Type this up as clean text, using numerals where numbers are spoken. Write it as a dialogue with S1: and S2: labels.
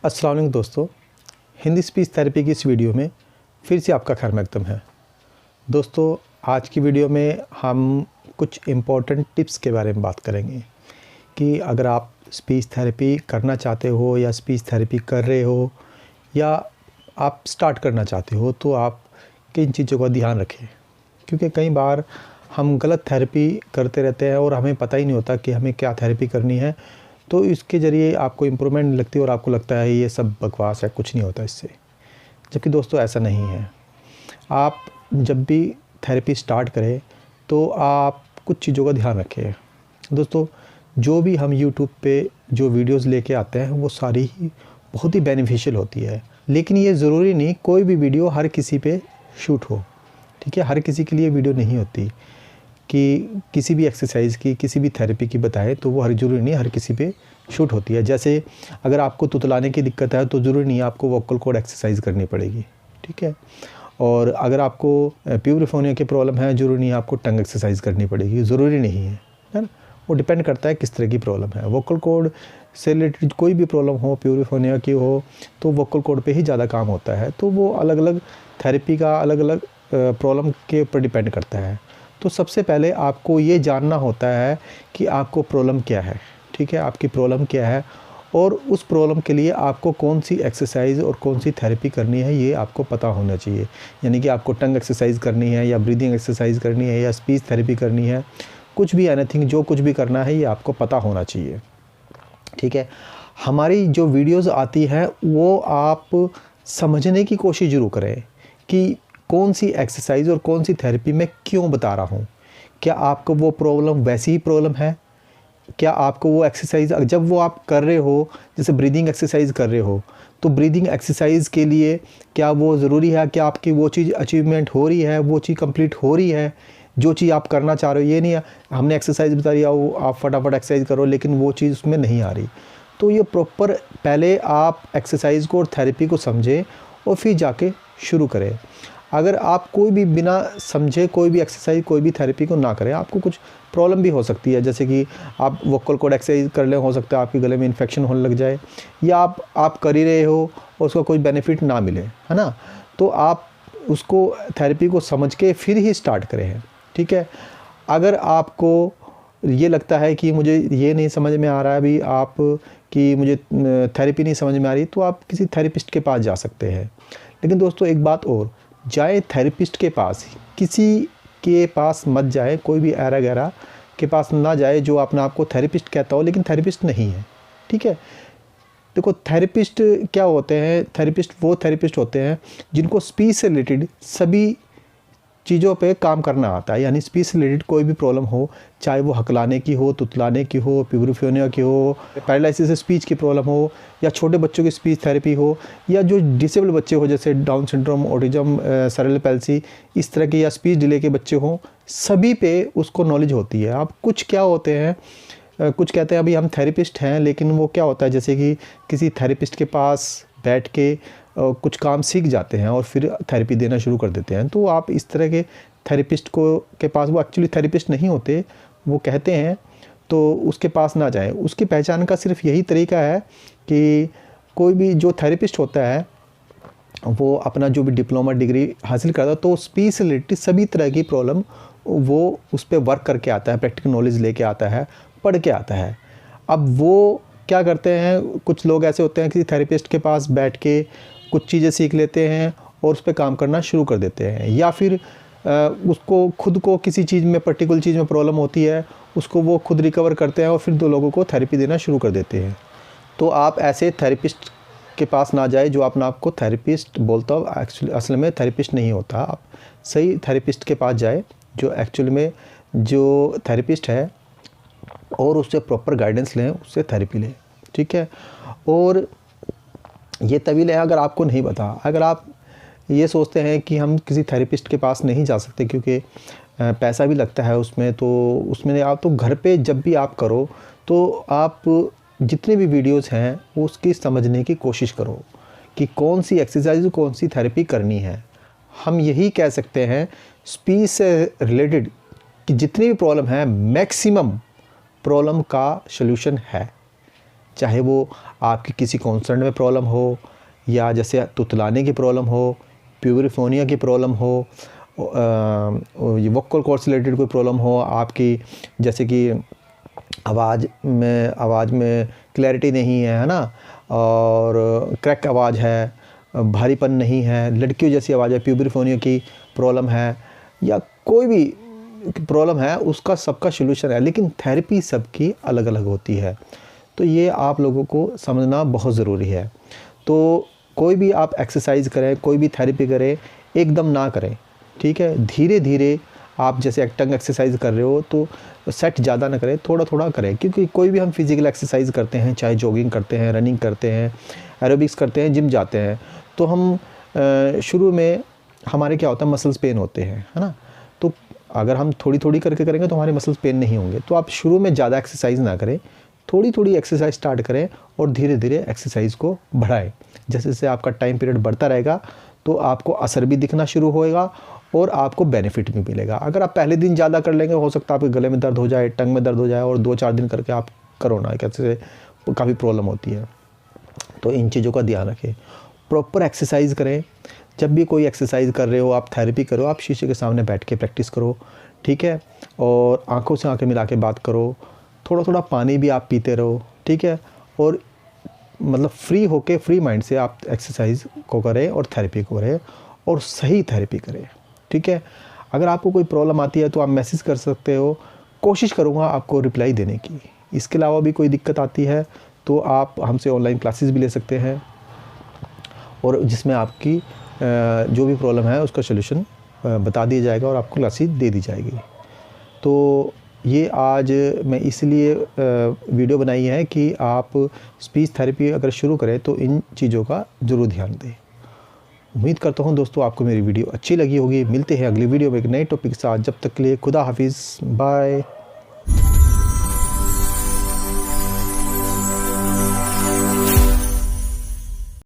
S1: अस्सलाम वालेकुम दोस्तों, हिंदी स्पीच थेरेपी की इस वीडियो में फिर से आपका खैर मकदम है। दोस्तों, आज की वीडियो में हम कुछ इम्पोर्टेंट टिप्स के बारे में बात करेंगे कि अगर आप स्पीच थेरेपी करना चाहते हो या स्पीच थेरेपी कर रहे हो या आप स्टार्ट करना चाहते हो तो आप किन चीज़ों का ध्यान रखें, क्योंकि कई बार हम गलत थेरेपी करते रहते हैं और हमें पता ही नहीं होता कि हमें क्या थेरेपी करनी है। तो इसके ज़रिए आपको इम्प्रूवमेंट नहीं लगती और आपको लगता है ये सब बकवास है, कुछ नहीं होता इससे। जबकि दोस्तों ऐसा नहीं है। आप जब भी थेरेपी स्टार्ट करें तो आप कुछ चीज़ों का ध्यान रखें। दोस्तों, जो भी हम यूट्यूब पे जो वीडियोस लेके आते हैं वो सारी ही बहुत ही बेनिफिशियल होती है, लेकिन ये ज़रूरी नहीं कोई भी वीडियो हर किसी पे शूट हो। ठीक है, हर किसी के लिए वीडियो नहीं होती कि किसी भी एक्सरसाइज की, किसी भी थेरेपी की बताएं तो वो ज़रूरी नहीं हर किसी पे शूट होती है। जैसे अगर आपको तुतलाने की दिक्कत है तो ज़रूरी नहीं आपको वोकल कॉर्ड एक्सरसाइज करनी पड़ेगी। ठीक है, और अगर आपको प्यूरिफोनिया की प्रॉब्लम है, ज़रूरी नहीं आपको टंग एक्सरसाइज करनी पड़ेगी, ज़रूरी नहीं है ना। वो डिपेंड करता है किस तरह की प्रॉब्लम है। वोकल कॉर्ड से रिलेटेड कोई भी प्रॉब्लम हो, प्यूरिफोनिया की हो, तो वोकल कॉर्ड पे ही ज़्यादा काम होता है। तो वो अलग अलग थेरेपी का अलग अलग प्रॉब्लम के ऊपर डिपेंड करता है। तो सबसे पहले आपको ये जानना होता है कि आपको प्रॉब्लम क्या है। ठीक है, आपकी प्रॉब्लम क्या है और उस प्रॉब्लम के लिए आपको कौन सी एक्सरसाइज और कौन सी थेरेपी करनी है ये आपको पता होना चाहिए। यानी कि आपको टंग एक्सरसाइज करनी है या ब्रीदिंग एक्सरसाइज करनी है या स्पीच थेरेपी करनी है, कुछ भी एनीथिंग, जो कुछ भी करना है ये आपको पता होना चाहिए। ठीक है, हमारी जो वीडियोस आती है वो आप समझने की कोशिश ज़रूर करें कि कौन सी एक्सरसाइज और कौन सी थेरेपी मैं क्यों बता रहा हूँ। क्या आपको वो प्रॉब्लम वैसी ही प्रॉब्लम है? क्या आपको वो एक्सरसाइज जब वो आप कर रहे हो, जैसे ब्रीदिंग एक्सरसाइज कर रहे हो, तो ब्रीदिंग एक्सरसाइज के लिए क्या वो ज़रूरी है कि आपकी वो चीज़ अचीवमेंट हो रही है, वो चीज़ कंप्लीट हो रही है जो चीज़ आप करना चाह रहे हो? ये नहीं है हमने एक्सरसाइज बता दिया वो आप फटाफट एक्सरसाइज करो लेकिन वो चीज़ उसमें नहीं आ रही। तो ये प्रॉपर पहले आप एक्सरसाइज को और थेरेपी को समझें और फिर जाके शुरू करें। अगर आप कोई भी बिना समझे कोई भी एक्सरसाइज, कोई भी थेरेपी को ना करें, आपको कुछ प्रॉब्लम भी हो सकती है। जैसे कि आप वोकल कॉर्ड एक्सरसाइज कर ले, हो सकता है आपके गले में इन्फेक्शन होने लग जाए, या आप कर ही रहे हो और उसका कोई बेनिफिट ना मिले, है ना। तो आप उसको थेरेपी को समझ के फिर ही स्टार्ट करें। ठीक है, अगर आपको ये लगता है कि मुझे ये नहीं समझ में आ रहा है अभी आप कि मुझे थेरेपी नहीं समझ में आ रही, तो आप किसी थेरेपिस्ट के पास जा सकते हैं। लेकिन दोस्तों एक बात और, जाए थेरेपिस्ट के पास, किसी के पास मत जाए, कोई भी ऐरा गैरा के पास ना जाए जो अपने आप को थेरेपिस्ट कहता हो लेकिन थेरेपिस्ट नहीं है। ठीक है, देखो थेरेपिस्ट क्या होते हैं, थेरेपिस्ट वो थेरेपिस्ट होते हैं जिनको स्पीच से रिलेटेड सभी चीज़ों पे काम करना आता है। यानी स्पीच से रिलेटेड कोई भी प्रॉब्लम हो, चाहे वो हकलाने की हो, तुतलाने की हो, प्यूरिफोनिया की हो, पैरालिसिस स्पीच की प्रॉब्लम हो, या छोटे बच्चों की स्पीच थेरेपी हो, या जो डिसेबल बच्चे हो जैसे down syndrome, autism, cerebral palsy, इस तरह के, या स्पीच डिले के बच्चे हों, सभी पे उसको नॉलेज होती है। अब कुछ क्या होते हैं, कुछ कहते हैं अभी हम थेरेपिस्ट हैं, लेकिन वो क्या होता है जैसे कि किसी थेरेपिस्ट के पास बैठ के कुछ काम सीख जाते हैं और फिर थेरेपी देना शुरू कर देते हैं। तो आप इस तरह के थेरेपिस्ट को के पास, वो एक्चुअली थेरेपिस्ट नहीं होते, वो कहते हैं, तो उसके पास ना जाएं। उसकी पहचान का सिर्फ यही तरीका है कि कोई भी जो थेरेपिस्ट होता है वो अपना जो भी डिप्लोमा डिग्री हासिल करता है तो स्पीच से रिलेटेड सभी तरह की प्रॉब्लम वो उस पर वर्क करके आता है, प्रैक्टिकल नॉलेज लेके आता है, पढ़ के आता है। अब वो क्या करते हैं, कुछ लोग ऐसे होते हैं कि थेरेपिस्ट के पास बैठ के कुछ चीज़ें सीख लेते हैं और उस पर काम करना शुरू कर देते हैं, या फिर उसको खुद को किसी चीज़ में, पर्टिकुलर चीज़ में प्रॉब्लम होती है, उसको वो खुद रिकवर करते हैं और फिर 2 लोगों को थेरेपी देना शुरू कर देते हैं। तो आप ऐसे थेरेपिस्ट के पास ना जाए जो अपना आपको थेरेपिस्ट बोलता हो, एक्चुअली असल में थेरेपिस्ट नहीं होता। आप सही थेरेपिस्ट के पास जाए जो एक्चुअल में जो थेरेपिस्ट है, और उससे प्रॉपर गाइडेंस लें, उससे थेरेपी लें। ठीक है, और ये तभी लें अगर आपको नहीं पता। अगर आप ये सोचते हैं कि हम किसी थेरेपिस्ट के पास नहीं जा सकते क्योंकि पैसा भी लगता है उसमें, तो उसमें आप तो घर पे जब भी आप करो तो आप जितने भी वीडियोस हैं वो उसकी समझने की कोशिश करो कि कौन सी एक्सरसाइज, कौन सी थेरेपी करनी है। हम यही कह सकते हैं स्पीच से रिलेटेड कि जितनी भी प्रॉब्लम है, मैक्सिमम प्रॉब्लम का सल्यूशन है। चाहे वो आपकी किसी कॉन्सर्ट में प्रॉब्लम हो, या जैसे तुतलाने की प्रॉब्लम हो, प्यूरिफोनिया की प्रॉब्लम हो, वोकल कॉर्ड्स रिलेटेड कोई प्रॉब्लम हो आपकी, जैसे कि आवाज़ में क्लैरिटी नहीं है ना, और क्रैक आवाज़ है, भारीपन नहीं है, लड़कियों जैसी आवाज़ है, प्यूबिफोनिया की प्रॉब्लम है, या कोई भी प्रॉब्लम है, उसका सबका सलूशन है, लेकिन थेरेपी सबकी अलग अलग होती है। तो ये आप लोगों को समझना बहुत ज़रूरी है। तो कोई भी आप एक्सरसाइज करें, कोई भी थेरेपी करें, एकदम ना करें, ठीक है। धीरे धीरे आप जैसे टंग एक्सरसाइज कर रहे हो तो सेट ज़्यादा ना करें, थोड़ा थोड़ा करें, क्योंकि कोई भी हम फिज़िकल एक्सरसाइज करते हैं, चाहे जॉगिंग करते हैं, रनिंग करते हैं, एरोबिक्स करते हैं, जिम जाते हैं, तो हम शुरू में हमारे क्या होता है, मसल्स पेन होते हैं, है ना। तो अगर हम थोड़ी थोड़ी करके करेंगे तो हमारे मसल्स पेन नहीं होंगे। तो आप शुरू में ज़्यादा एक्सरसाइज ना करें, थोड़ी थोड़ी एक्सरसाइज स्टार्ट करें और धीरे धीरे एक्सरसाइज को बढ़ाएं। जैसे जैसे आपका टाइम पीरियड बढ़ता रहेगा तो आपको असर भी दिखना शुरू होएगा और आपको बेनिफिट भी मिलेगा। अगर आप पहले दिन ज़्यादा कर लेंगे, हो सकता है आपके गले में दर्द हो जाए, टंग में दर्द हो जाए, और 2-4 दिन करके आप करो ना, कैसे काफ़ी प्रॉब्लम होती है। तो इन चीज़ों का ध्यान रखें, प्रॉपर एक्सरसाइज करें। जब भी कोई एक्सरसाइज कर रहे हो, आप थेरेपी करो, आप शीशे के सामने बैठ के प्रैक्टिस करो, ठीक है। और आंखों से आंखें मिला के बात करो, थोड़ा थोड़ा पानी भी आप पीते रहो, ठीक है। और मतलब फ्री होके, फ्री माइंड से आप एक्सरसाइज को करें और थेरेपी को करें, और सही थेरेपी करें, ठीक है। अगर आपको कोई प्रॉब्लम आती है तो आप मैसेज कर सकते हो, कोशिश करूँगा आपको रिप्लाई देने की। इसके अलावा भी कोई दिक्कत आती है तो आप हमसे ऑनलाइन क्लासेस भी ले सकते हैं, और जिसमें आपकी जो भी प्रॉब्लम है उसका सलूशन बता दिया जाएगा और आपको क्लासेस दे दी जाएगी। तो ये आज मैं इसलिए वीडियो बनाई है कि आप स्पीच थेरेपी अगर शुरू करें तो इन चीज़ों का ज़रूर ध्यान दें। उम्मीद करता हूँ दोस्तों आपको मेरी वीडियो अच्छी लगी होगी। मिलते हैं अगली वीडियो में एक नए टॉपिक के साथ। जब तक के लिए खुदा हाफिज़, बाय।